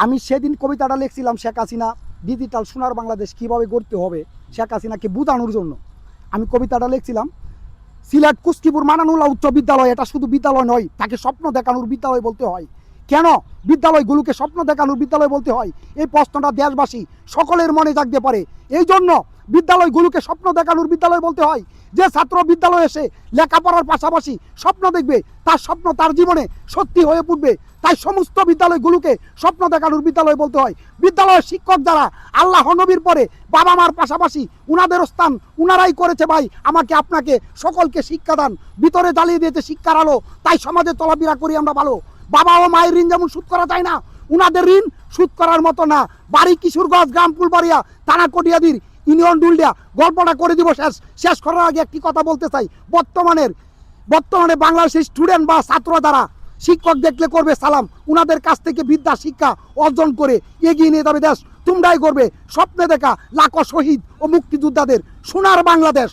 আমি সেদিন কবিতাটা লিখছিলাম শেখ হাসিনা ডিজিটাল সোনার বাংলাদেশ কীভাবে গড়তে হবে শেখ হাসিনাকে বোঝানোর জন্য। আমি কবিতাটা লিখছিলাম সিলেট কুস্কিপুর মানানুল্লাহ উচ্চ বিদ্যালয় এটা শুধু বিদ্যালয় নয়, তাকে স্বপ্ন দেখানোর বিদ্যালয় বলতে হয়। কেন বিদ্যালয়গুলোকে স্বপ্ন দেখানোর বিদ্যালয় বলতে হয়? এই প্রশ্নটা দেশবাসী সকলের মনে জাগতে পারে। এই জন্য বিদ্যালয়গুলোকে স্বপ্ন দেখানোর বিদ্যালয় বলতে হয়। যে ছাত্র বিদ্যালয়ে এসে লেখাপড়ার পাশাপাশি স্বপ্ন দেখবে, তার স্বপ্ন তার জীবনে সত্যি হয়ে উঠবে। তাই সমস্ত বিদ্যালয়গুলোকে স্বপ্ন দেখানোর বিদ্যালয় বলতে হয়। বিদ্যালয়ের শিক্ষক যারা আল্লাহ নবীর পরে বাবা মার পাশাপাশি উনাদের স্থান উনারাই করেছে। ভাই আমাকে আপনাকে সকলকে শিক্ষাদান ভিতরে জ্বালিয়ে দিয়েছে শিক্ষার আলো। তাই সমাজে চলাফেরা করি আমরা ভালো। বাবা ও মায়ের ঋণ যেমন শোধ করা যায় না, উনাদের ঋণ শোধ করার মতো না। বাড়ি কিশোরগঞ্জ, গ্রাম ফুলবাড়িয়া, থানা কটিয়াদির, ইউনিয়ন ডুলডিয়া, গল্পটা করে দিব শেষ করার আগে একটি কথা বলতে চাই। বর্তমানে বাংলাদেশের স্টুডেন্ট বা ছাত্র যারা শিক্ষক দেখলে করবে সালাম, উনাদের কাছ থেকে বিদ্যা শিক্ষা অর্জন করে এগিয়ে নিয়ে যাবে দেশ। তোমরাই করবে স্বপ্নে দেখা লাখো শহীদ ও মুক্তিযোদ্ধাদের সোনার বাংলাদেশ।